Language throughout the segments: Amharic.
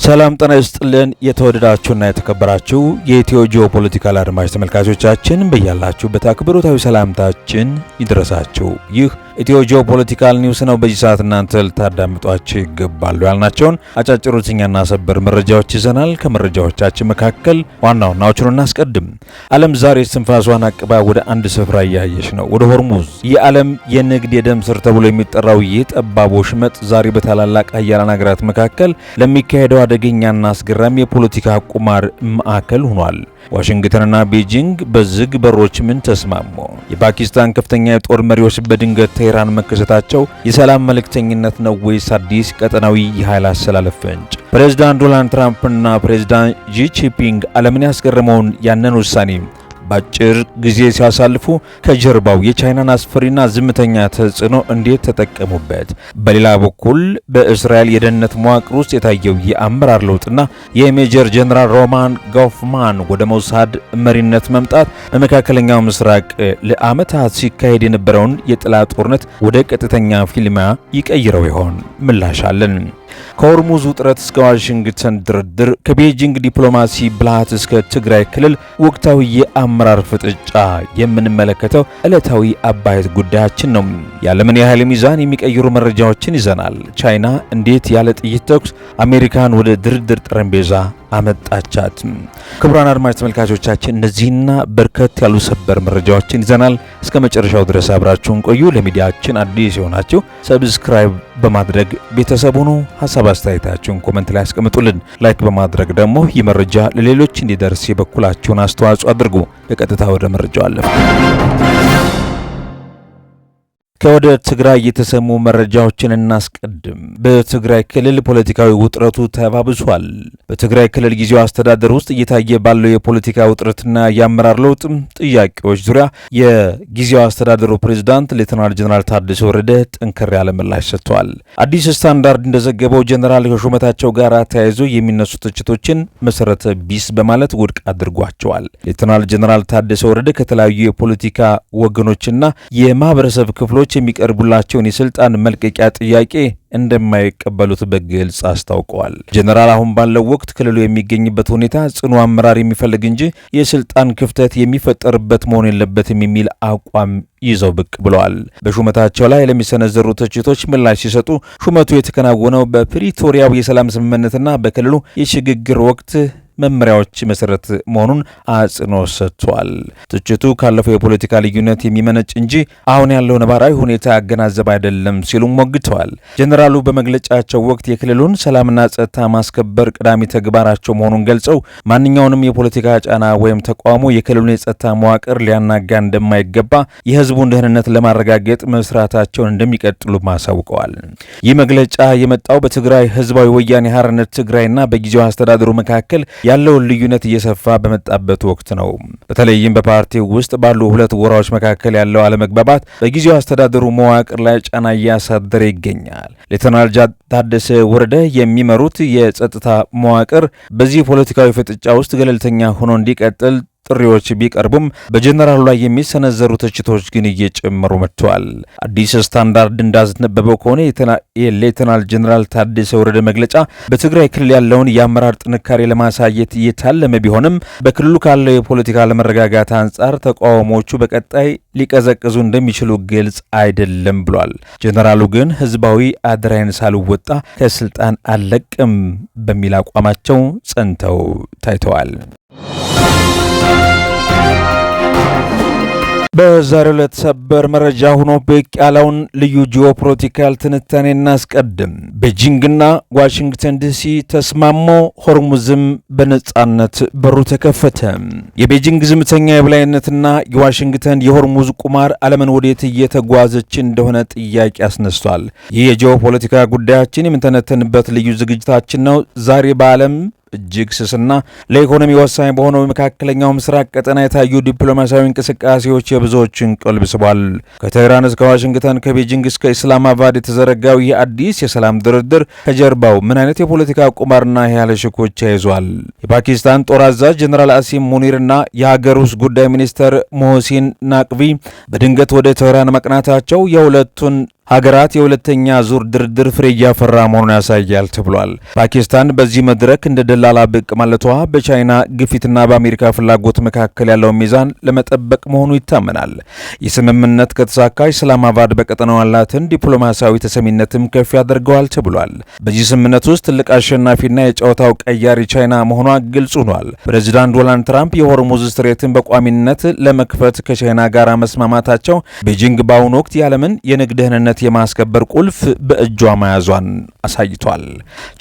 ሰላም ጤና ይስጥልን የተወደዳችሁና የተከበራችሁ የኢትዮ ጂኦፖለቲካል አድማጭ ተመልካቾቻችን በያላችሁበት አክብሮታዊ ሰላምታችን ይድረሳችሁ። ይህ ኢትዮ ጂኦፖለቲካል ኒውስ ነው። በዚህ ሰዓት እናንተ ልታዳምጧቸው ይገባሉ ያልናቸውን አጫጭሮችኛና ሰበር መረጃዎች ይዘናል። ከመረጃዎቻችን መካከል ዋና ዋናዎቹን እናስቀድም። ዓለም ዛሬ ስንፋሷን አቅባ ወደ አንድ ስፍራ እያየች ነው፣ ወደ ሆርሙዝ። የዓለም የንግድ የደም ስር ተብሎ የሚጠራው ይህ ጠባብ ወሽመጥ ዛሬ በታላላቅ ሀያላን ሀገራት መካከል ለሚካሄደው አደገኛና አስገራሚ የፖለቲካ ቁማር ማዕከል ሆኗል። ዋሽንግተንና ቤጂንግ በዝግ በሮች ምን ተስማሙ? የፓኪስታን ከፍተኛ የጦር መሪዎች በድንገት ቴህራን መከሰታቸው የሰላም መልእክተኝነት ነው ወይስ አዲስ ቀጠናዊ የኃይል አሰላለፍ ፍንጭ? ፕሬዝዳንት ዶናልድ ትራምፕና ፕሬዝዳንት ጂ ጂንፒንግ ዓለምን ያስገረመውን ያንን ውሳኔ ባጭር ጊዜ ሲያሳልፉ ከጀርባው የቻይናን አስፈሪና ዝምተኛ ተጽዕኖ እንዴት ተጠቀሙበት? በሌላ በኩል በእስራኤል የደህንነት መዋቅር ውስጥ የታየው የአመራር ለውጥና የሜጀር ጀነራል ሮማን ጎፍማን ወደ ሞሳድ መሪነት መምጣት በመካከለኛው ምስራቅ ለዓመታት ሲካሄድ የነበረውን የጥላ ጦርነት ወደ ቀጥተኛ ፊልማ ይቀይረው ይሆን? ምላሽ አለን። ከሆርሙዝ ውጥረት እስከ ዋሽንግተን ድርድር፣ ከቤጂንግ ዲፕሎማሲ ብልሃት እስከ ትግራይ ክልል ወቅታዊ የአመራር ፍጥጫ የምንመለከተው ዕለታዊ አባይት ጉዳያችን ነው። የዓለምን የኃይል ሚዛን የሚቀይሩ መረጃዎችን ይዘናል። ቻይና እንዴት ያለ ጥይት ተኩስ አሜሪካን ወደ ድርድር ጠረጴዛ አመጣቻት? ክቡራን አድማጭ ተመልካቾቻችን እነዚህና በርከት ያሉ ሰበር መረጃዎችን ይዘናል። እስከ መጨረሻው ድረስ አብራችሁን ቆዩ። ለሚዲያችን አዲስ የሆናችሁ ሰብስክራይብ በማድረግ ቤተሰብ ሁኑ። ሀሳብ አስተያየታችሁን ኮሜንት ላይ አስቀምጡልን። ላይክ በማድረግ ደግሞ ይህ መረጃ ለሌሎች እንዲደርስ የበኩላችሁን አስተዋጽኦ አድርጉ። በቀጥታ ወደ መረጃው አለፈ። ከወደ ትግራይ የተሰሙ መረጃዎችን እናስቀድም። በትግራይ ክልል ፖለቲካዊ ውጥረቱ ተባብሷል። በትግራይ ክልል ጊዜያዊ አስተዳደር ውስጥ እየታየ ባለው የፖለቲካ ውጥረትና የአመራር ለውጥ ጥያቄዎች ዙሪያ የጊዜያዊ አስተዳደሩ ፕሬዝዳንት ሌተናል ጀነራል ታደሰ ወረደ ጠንከር ያለ ምላሽ ሰጥተዋል። አዲስ ስታንዳርድ እንደዘገበው ጀነራል ከሹመታቸው ጋር ተያይዞ የሚነሱ ትችቶችን መሰረተ ቢስ በማለት ውድቅ አድርጓቸዋል። ሌተናል ጀነራል ታደሰ ወረደ ከተለያዩ የፖለቲካ ወገኖችና የማህበረሰብ ክፍሎች የሚቀርቡላቸውን የስልጣን መልቀቂያ ጥያቄ እንደማይቀበሉት በግልጽ አስታውቀዋል። ጀነራል አሁን ባለው ወቅት ክልሉ የሚገኝበት ሁኔታ ጽኑ አመራር የሚፈልግ እንጂ የስልጣን ክፍተት የሚፈጠርበት መሆን የለበትም የሚል አቋም ይዘው ብቅ ብለዋል። በሹመታቸው ላይ ለሚሰነዘሩ ትችቶች ምላሽ ሲሰጡ ሹመቱ የተከናወነው በፕሪቶሪያው የሰላም ስምምነትና በክልሉ የሽግግር ወቅት መመሪያዎች መሰረት መሆኑን አጽንኦት ሰጥቷል። ትችቱ ካለፈው የፖለቲካ ልዩነት የሚመነጭ እንጂ አሁን ያለው ነባራዊ ሁኔታ ያገናዘብ አይደለም ሲሉም ሞግተዋል። ጀነራሉ በመግለጫቸው ወቅት የክልሉን ሰላምና ጸጥታ ማስከበር ቀዳሚ ተግባራቸው መሆኑን ገልጸው ማንኛውንም የፖለቲካ ጫና ወይም ተቃውሞ የክልሉን የጸጥታ መዋቅር ሊያናጋ እንደማይገባ፣ የህዝቡን ደህንነት ለማረጋገጥ መስራታቸውን እንደሚቀጥሉ አሳውቀዋል። ይህ መግለጫ የመጣው በትግራይ ህዝባዊ ወያኔ ሓርነት ትግራይና በጊዜያዊ አስተዳደሩ መካከል ያለውን ልዩነት እየሰፋ በመጣበት ወቅት ነው። በተለይም በፓርቲው ውስጥ ባሉ ሁለት ጎራዎች መካከል ያለው አለመግባባት በጊዜያዊ አስተዳደሩ መዋቅር ላይ ጫና እያሳደረ ይገኛል። ሌተናል ታደሰ ወረደ የሚመሩት የጸጥታ መዋቅር በዚህ ፖለቲካዊ ፍጥጫ ውስጥ ገለልተኛ ሆኖ እንዲቀጥል ጥሪዎች ቢቀርቡም በጀነራሉ ላይ የሚሰነዘሩ ትችቶች ግን እየጨመሩ መጥተዋል። አዲስ ስታንዳርድ እንዳስነበበው ከሆነ የሌተናል ጀነራል ታደሰ ወረደ መግለጫ በትግራይ ክልል ያለውን የአመራር ጥንካሬ ለማሳየት የታለመ ቢሆንም በክልሉ ካለው የፖለቲካ አለመረጋጋት አንጻር ተቃውሞቹ በቀጣይ ሊቀዘቅዙ እንደሚችሉ ግልጽ አይደለም ብሏል። ጀነራሉ ግን ህዝባዊ አደራዬን ሳልወጣ ከስልጣን አልለቅም በሚል አቋማቸው ጸንተው ታይተዋል። በዛሬው ዕለት ሰበር መረጃ ሆኖ ብቅ ያለውን ልዩ ጂኦፖለቲካል ትንታኔ እናስቀድም። ቤጂንግና ዋሽንግተን ዲሲ ተስማሙ፣ ሆርሙዝም በነጻነት በሩ ተከፈተ። የቤጂንግ ዝምተኛ የበላይነትና የዋሽንግተን የሆርሙዝ ቁማር ዓለምን ወዴት እየተጓዘች እንደሆነ ጥያቄ አስነስቷል። ይህ የጂኦፖለቲካ ጉዳያችን የምንተነተንበት ልዩ ዝግጅታችን ነው። ዛሬ በዓለም እጅግ ስስና ለኢኮኖሚ ወሳኝ በሆነው የመካከለኛው ምስራቅ ቀጠና የታዩ ዲፕሎማሲያዊ እንቅስቃሴዎች የብዙዎችን ቀልብ ስቧል። ከቴህራን እስከ ዋሽንግተን፣ ከቤጂንግ እስከ ኢስላማባድ የተዘረጋው ይህ አዲስ የሰላም ድርድር ከጀርባው ምን አይነት የፖለቲካ ቁማርና ያለ ሽኩቻ ይዟል? የፓኪስታን ጦር አዛዥ ጀነራል አሲም ሙኒርና የሀገር ውስጥ ጉዳይ ሚኒስተር ሞህሲን ናቅቪ በድንገት ወደ ቴህራን መቅናታቸው የሁለቱን ሀገራት የሁለተኛ ዙር ድርድር ፍሬ እያፈራ መሆኑን ያሳያል ተብሏል። ፓኪስታን በዚህ መድረክ እንደ ደላላ ብቅ ማለቷ በቻይና ግፊትና በአሜሪካ ፍላጎት መካከል ያለውን ሚዛን ለመጠበቅ መሆኑ ይታመናል። ይህ ስምምነት ከተሳካ ኢስላማባድ በቀጠናው ያላትን ዲፕሎማሲያዊ ተሰሚነትም ከፍ ያደርገዋል ተብሏል። በዚህ ስምምነት ውስጥ ትልቅ አሸናፊና የጨዋታው ቀያሪ ቻይና መሆኗ ግልጽ ሆኗል። ፕሬዚዳንት ዶናልድ ትራምፕ የሆርሙዝ ስትሬትን በቋሚነት ለመክፈት ከቻይና ጋር መስማማታቸው ቤጂንግ በአሁኑ ወቅት የዓለምን የንግድ ደህንነት የማስከበር ቁልፍ በእጇ መያዟን አሳይቷል።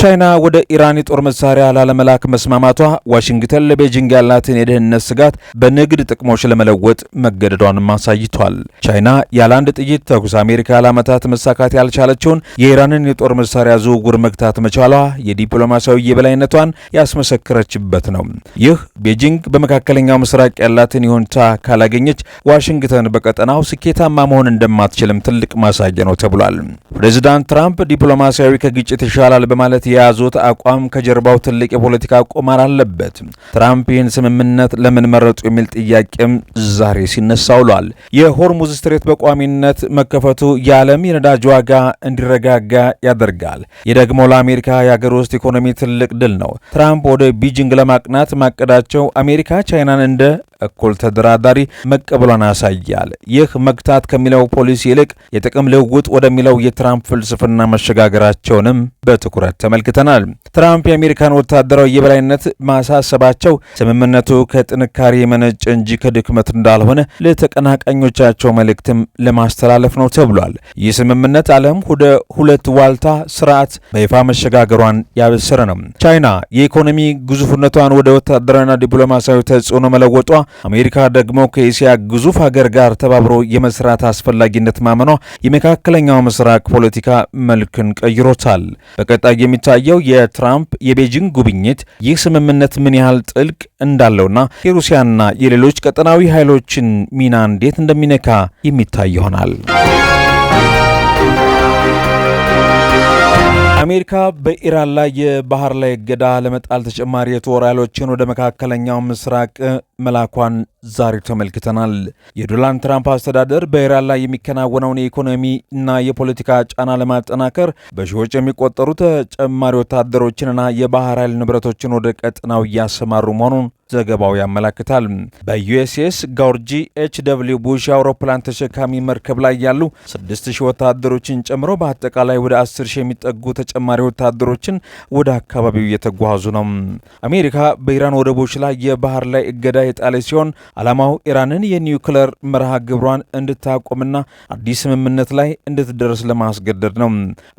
ቻይና ወደ ኢራን የጦር መሳሪያ ላለመላክ መስማማቷ ዋሽንግተን ለቤጂንግ ያላትን የደህንነት ስጋት በንግድ ጥቅሞች ለመለወጥ መገደዷንም አሳይቷል። ቻይና ያለ አንድ ጥይት ተኩስ አሜሪካ ለዓመታት መሳካት ያልቻለችውን የኢራንን የጦር መሳሪያ ዝውውር መግታት መቻሏ የዲፕሎማሲያዊ የበላይነቷን ያስመሰከረችበት ነው። ይህ ቤጂንግ በመካከለኛው ምስራቅ ያላትን ይሁንታ ካላገኘች ዋሽንግተን በቀጠናው ስኬታማ መሆን እንደማትችልም ትልቅ ማሳያ ነው ተብሏል። ፕሬዚዳንት ትራምፕ ዲፕሎማሲያዊ ከግጭት ይሻላል በማለት የያዙት አቋም ከጀርባው ትልቅ የፖለቲካ ቁማር አለበት። ትራምፕ ይህን ስምምነት ለምን መረጡ የሚል ጥያቄም ዛሬ ሲነሳ ውሏል። የሆርሙዝ ስትሬት በቋሚነት መከፈቱ የዓለም የነዳጅ ዋጋ እንዲረጋጋ ያደርጋል። ይህ ደግሞ ለአሜሪካ የሀገር ውስጥ ኢኮኖሚ ትልቅ ድል ነው። ትራምፕ ወደ ቤጂንግ ለማቅናት ማቀዳቸው አሜሪካ ቻይናን እንደ እኩል ተደራዳሪ መቀበሏን ያሳያል። ይህ መግታት ከሚለው ፖሊሲ ይልቅ የጥቅም ልውውጥ ወደሚለው የትራምፕ ፍልስፍና መሸጋገራቸውንም በትኩረት ተመልክተናል። ትራምፕ የአሜሪካን ወታደራዊ የበላይነት ማሳሰባቸው ስምምነቱ ከጥንካሬ የመነጨ እንጂ ከድክመት እንዳልሆነ ለተቀናቃኞቻቸው መልእክትም ለማስተላለፍ ነው ተብሏል። ይህ ስምምነት ዓለም ወደ ሁለት ዋልታ ስርዓት በይፋ መሸጋገሯን ያበሰረ ነው። ቻይና የኢኮኖሚ ግዙፍነቷን ወደ ወታደራዊና ዲፕሎማሲያዊ ተጽዕኖ መለወጧ አሜሪካ ደግሞ ከኤስያ ግዙፍ ሀገር ጋር ተባብሮ የመስራት አስፈላጊነት ማመኗ የመካከለኛው ምስራቅ ፖለቲካ መልክን ቀይሮታል። በቀጣይ የሚታየው የትራምፕ የቤጂንግ ጉብኝት ይህ ስምምነት ምን ያህል ጥልቅ እንዳለውና የሩሲያና የሌሎች ቀጠናዊ ኃይሎችን ሚና እንዴት እንደሚነካ የሚታይ ይሆናል። አሜሪካ በኢራን ላይ የባህር ላይ እገዳ ለመጣል ተጨማሪ የጦር ኃይሎችን ወደ መካከለኛው ምስራቅ መላኳን ዛሬ ተመልክተናል። የዶናልድ ትራምፕ አስተዳደር በኢራን ላይ የሚከናወነውን የኢኮኖሚ እና የፖለቲካ ጫና ለማጠናከር በሺዎች የሚቆጠሩ ተጨማሪ ወታደሮችንና የባህር ኃይል ንብረቶችን ወደ ቀጠናው እያሰማሩ መሆኑን ዘገባው ያመላክታል። በዩኤስኤስ ጋውርጂ ኤችደብሊው ቡሽ የአውሮፕላን ተሸካሚ መርከብ ላይ ያሉ 6000 ወታደሮችን ጨምሮ በአጠቃላይ ወደ 10000 የሚጠጉ ተጨማሪ ወታደሮችን ወደ አካባቢው እየተጓዙ ነው። አሜሪካ በኢራን ወደቦች ላይ የባህር ላይ እገዳ የጣለ ሲሆን ዓላማው ኢራንን የኒውክለር መርሃ ግብሯን እንድታቆምና አዲስ ስምምነት ላይ እንድትደርስ ለማስገደድ ነው።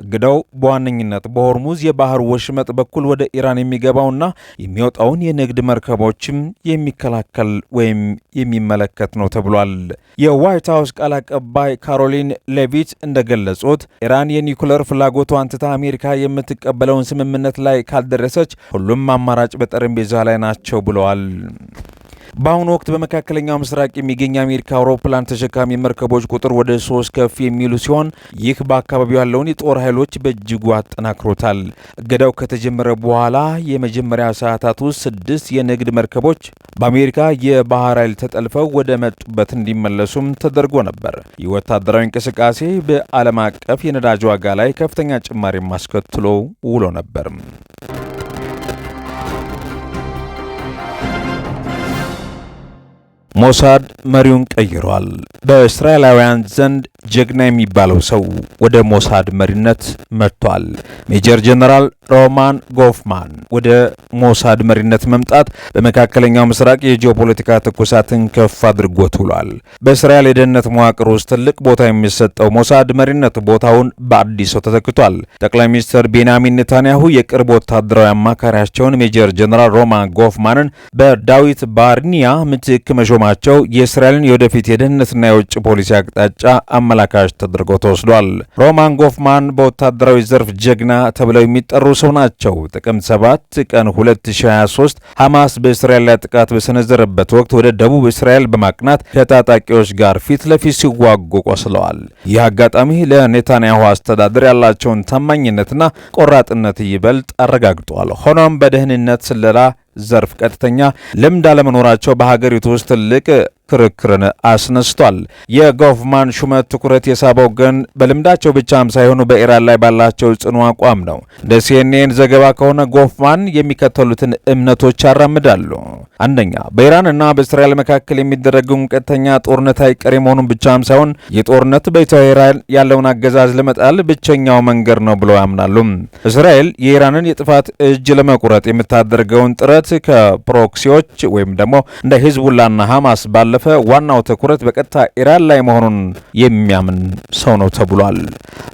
እገዳው በዋነኝነት በሆርሙዝ የባህር ወሽመጥ በኩል ወደ ኢራን የሚገባውና የሚወጣውን የንግድ መርከቦችም የሚከላከል ወይም የሚመለከት ነው ተብሏል። የዋይት ሀውስ ቃል አቀባይ ካሮሊን ሌቪት እንደገለጹት ኢራን የኒውክለር ፍላጎቷን ትታ አሜሪካ የምትቀበለውን ስምምነት ላይ ካልደረሰች ሁሉም አማራጭ በጠረጴዛ ላይ ናቸው ብለዋል። በአሁኑ ወቅት በመካከለኛው ምስራቅ የሚገኝ የአሜሪካ አውሮፕላን ተሸካሚ መርከቦች ቁጥር ወደ 3 ከፍ የሚሉ ሲሆን ይህ በአካባቢው ያለውን የጦር ኃይሎች በእጅጉ አጠናክሮታል። እገዳው ከተጀመረ በኋላ የመጀመሪያ ሰዓታት ውስጥ 6 የንግድ መርከቦች በአሜሪካ የባህር ኃይል ተጠልፈው ወደ መጡበት እንዲመለሱም ተደርጎ ነበር። ይህ ወታደራዊ እንቅስቃሴ በዓለም አቀፍ የነዳጅ ዋጋ ላይ ከፍተኛ ጭማሪ ማስከትሎ ውሎ ነበር። ሞሳድ መሪውን ቀይሯል። በእስራኤላውያን ዘንድ ጀግና የሚባለው ሰው ወደ ሞሳድ መሪነት መጥቷል። ሜጀር ጀነራል ሮማን ጎፍማን ወደ ሞሳድ መሪነት መምጣት በመካከለኛው ምስራቅ የጂኦፖለቲካ ትኩሳትን ከፍ አድርጎት ውሏል። በእስራኤል የደህንነት መዋቅር ውስጥ ትልቅ ቦታ የሚሰጠው ሞሳድ መሪነት ቦታውን በአዲስ ሰው ተተክቷል። ጠቅላይ ሚኒስትር ቤንያሚን ኔታንያሁ የቅርብ ወታደራዊ አማካሪያቸውን ሜጀር ጀነራል ሮማን ጎፍማንን በዳዊት ባርኒያ ምትክ መሾማቸው የእስራኤልን የወደፊት የደህንነትና የውጭ ፖሊሲ አቅጣጫ አመላካች ተደርጎ ተወስዷል። ሮማን ጎፍማን በወታደራዊ ዘርፍ ጀግና ተብለው የሚጠሩ ሰው ናቸው። ጥቅምት 7 ቀን 2023 ሐማስ በእስራኤል ላይ ጥቃት በሰነዘረበት ወቅት ወደ ደቡብ እስራኤል በማቅናት ከታጣቂዎች ጋር ፊት ለፊት ሲዋጉ ቆስለዋል። ይህ አጋጣሚ ለኔታንያሁ አስተዳደር ያላቸውን ታማኝነትና ቆራጥነት ይበልጥ አረጋግጧል። ሆኖም በደህንነት ስለላ ዘርፍ ቀጥተኛ ልምድ አለመኖራቸው በሀገሪቱ ውስጥ ትልቅ ክርክርን አስነስቷል። የጎፍማን ሹመት ትኩረት የሳበው ግን በልምዳቸው ብቻም ሳይሆኑ በኢራን ላይ ባላቸው ጽኑ አቋም ነው። እንደ ሲኤንኤን ዘገባ ከሆነ ጎፍማን የሚከተሉትን እምነቶች ያራምዳሉ። አንደኛ፣ በኢራንና በእስራኤል መካከል የሚደረገው ቀጥተኛ ጦርነት አይቀሬ መሆኑን ብቻም ሳይሆን የጦርነት በኢራን ያለውን አገዛዝ ለመጣል ብቸኛው መንገድ ነው ብለው ያምናሉ። እስራኤል የኢራንን የጥፋት እጅ ለመቁረጥ የምታደርገውን ጥረት ከፕሮክሲዎች ወይም ደግሞ እንደ ሂዝቡላና ሐማስ ባለፈ ዋናው ትኩረት በቀጥታ ኢራን ላይ መሆኑን የሚያምን ሰው ነው ተብሏል።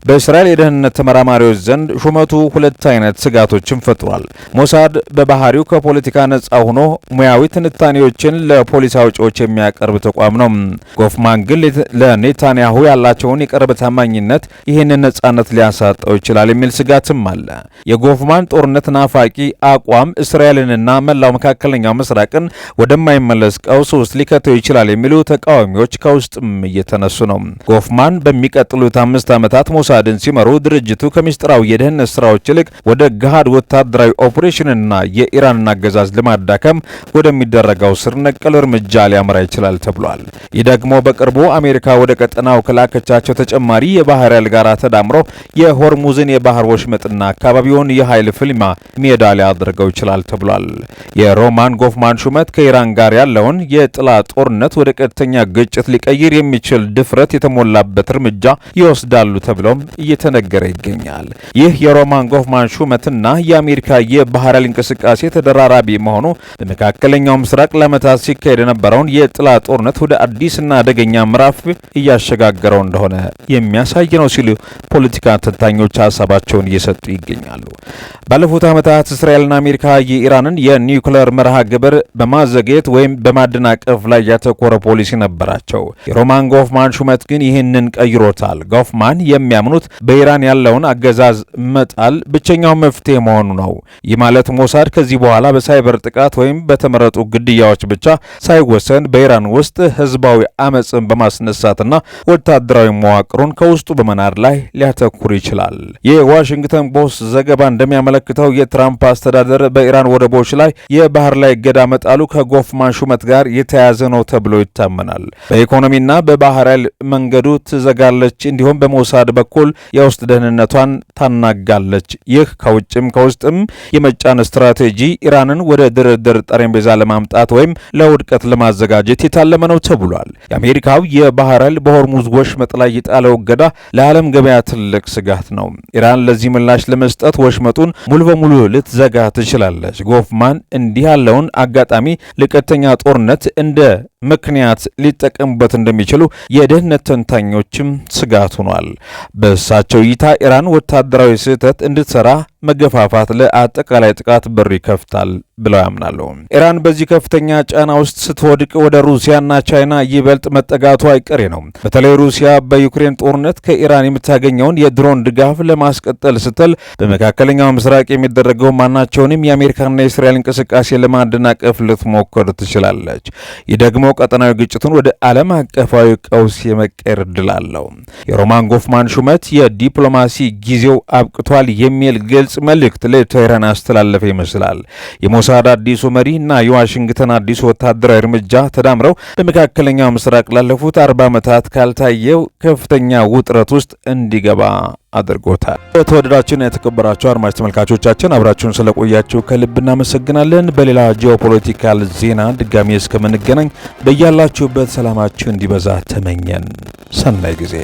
በእስራኤል የደህንነት ተመራማሪዎች ዘንድ ሹመቱ ሁለት አይነት ስጋቶችን ፈጥሯል። ሞሳድ በባህሪው ከፖለቲካ ነጻ ሆኖ ሙያዊ ትንታኔዎችን ለፖሊስ አውጪዎች የሚያቀርብ ተቋም ነው። ጎፍማን ግን ለኔታንያሁ ያላቸውን የቅርብ ታማኝነት ይህንን ነጻነት ሊያሳጣው ይችላል የሚል ስጋትም አለ። የጎፍማን ጦርነት ናፋቂ አቋም እስራኤልንና መላው መካከለኛው ምስራቅን ወደማይመለስ ቀውስ ውስጥ ሊከተው ይችላል የሚሉ ተቃዋሚዎች ከውስጥም እየተነሱ ነው። ጎፍማን በሚቀጥሉት 5 ዓመታት ሞሳድን ሲመሩ ድርጅቱ ከምስጢራዊ የደህንነት ስራዎች ይልቅ ወደ ገሃድ ወታደራዊ ኦፕሬሽንና የኢራንን አገዛዝ ለማዳከም ወደሚደረገው ስር ነቀል እርምጃ ሊያመራ ይችላል ተብሏል። ይህ ደግሞ በቅርቡ አሜሪካ ወደ ቀጠናው ከላከቻቸው ተጨማሪ የባህር ኃይል ጋር ተዳምሮ የሆርሙዝን የባህር ወሽመጥና አካባቢውን የኃይል ፍልሚያ ሜዳ ሊያደርገው ይችላል ተብሏል። የሮማን ጎፍማን ሹመት ከኢራን ጋር ያለውን የጥላ ጦርነት ወደ ቀጥተኛ ግጭት ሊቀይር የሚችል ድፍረት የተሞላበት እርምጃ ይወስዳሉ ተብሎም እየተነገረ ይገኛል። ይህ የሮማን ጎፍማን ሹመትና የአሜሪካ የባህር ኃይል እንቅስቃሴ ተደራራቢ መሆኑ በመካከለኛው ምስራቅ ለዓመታት ሲካሄድ የነበረውን የጥላ ጦርነት ወደ አዲስና አደገኛ ምዕራፍ እያሸጋገረው እንደሆነ የሚያሳይ ነው ሲሉ ፖለቲካ ተንታኞች ሀሳባቸውን እየሰጡ ይገኛሉ። ባለፉት ዓመታት እስራኤልና አሜሪካ የኢራንን የኒውክሌር መርሃ ግብር በማዘግየት ወይም በማደናቀፍ ላይ ያተኮረ ፖሊሲ ነበራቸው። የሮማን ጎፍማን ሹመት ግን ይህንን ቀይሮታል። ጎፍማን የሚያምኑት በኢራን ያለውን አገዛዝ መጣል ብቸኛው መፍትሄ መሆኑ ነው። ይህ ማለት ሞሳድ ከዚህ በኋላ በሳይበር ጥቃት ወይም በተመረጡ ግድያዎች ብቻ ሳይወሰን በኢራን ውስጥ ህዝባዊ አመፅን በማስነሳትና ወታደራዊ መዋቅሩን ከውስጡ በመናድ ላይ ሊያተኩር ይችላል። የዋሽንግተን ፖስት ዘገባ እንደሚያመለክተው የትራምፕ አስተዳደር በኢራን ወደቦች ላይ የባህር ላይ እገዳ መጣሉ ከጎፍማን ሹመት ጋር የተያያዘ ነው ተብሎ ይታመናል። በኢኮኖሚና በባህር ኃይል መንገዱ ትዘጋለች፣ እንዲሁም በሞሳድ በኩል የውስጥ ደህንነቷን ታናጋለች። ይህ ከውጭም ከውስጥም የመጫን ስትራቴጂ ኢራንን ወደ ድርድር ጠረጴዛ ለማምጣት ወይም ለውድቀት ለማዘጋጀት የታለመ ነው ተብሏል። የአሜሪካው የባህር ኃይል በሆርሙዝ ወሽመጥ ላይ የጣለው እገዳ ለዓለም ገበያ ትልቅ ስጋት ነው። ኢራን ለዚህ ምላሽ ለመስጠት ወሽመጡን ሙሉ በሙሉ ልትዘጋ ትችላለች። ጎፍማን እንዲህ ያለውን አጋጣሚ ለቀጥተኛ ጦርነት እንደ ምክንያት ሊጠቀሙበት እንደሚችሉ የደህንነት ተንታኞችም ስጋት ሆኗል። በእሳቸው እይታ ኢራን ወታደራዊ ስህተት እንድትሰራ መገፋፋት ለአጠቃላይ ጥቃት በር ይከፍታል ብለው ያምናሉ። ኢራን በዚህ ከፍተኛ ጫና ውስጥ ስትወድቅ ወደ ሩሲያና ቻይና ይበልጥ መጠጋቱ አይቀሬ ነው። በተለይ ሩሲያ በዩክሬን ጦርነት ከኢራን የምታገኘውን የድሮን ድጋፍ ለማስቀጠል ስትል በመካከለኛው ምስራቅ የሚደረገው ማናቸውንም የአሜሪካና የእስራኤል እንቅስቃሴ ለማደናቀፍ ልትሞክር ትችላለች። ይህ ደግሞ ቀጠናዊ ግጭቱን ወደ ዓለም አቀፋዊ ቀውስ የመቀየር ዕድል አለው። የሮማን ጎፍማን ሹመት የዲፕሎማሲ ጊዜው አብቅቷል የሚል ግልጽ መልእክት ለቴህራን ያስተላለፈ ይመስላል። የሞሳድ አዲሱ መሪ እና የዋሽንግተን አዲሱ ወታደራዊ እርምጃ ተዳምረው በመካከለኛው ምስራቅ ላለፉት 40 ዓመታት ካልታየው ከፍተኛ ውጥረት ውስጥ እንዲገባ አድርጎታል። የተወደዳችሁና የተከበራችሁ አድማጭ ተመልካቾቻችን አብራችሁን ስለቆያችሁ ከልብ እናመሰግናለን። በሌላ ጂኦፖለቲካል ዜና ድጋሚ እስከምንገናኝ በያላችሁበት ሰላማችሁ እንዲበዛ ተመኘን። ሰናይ ጊዜ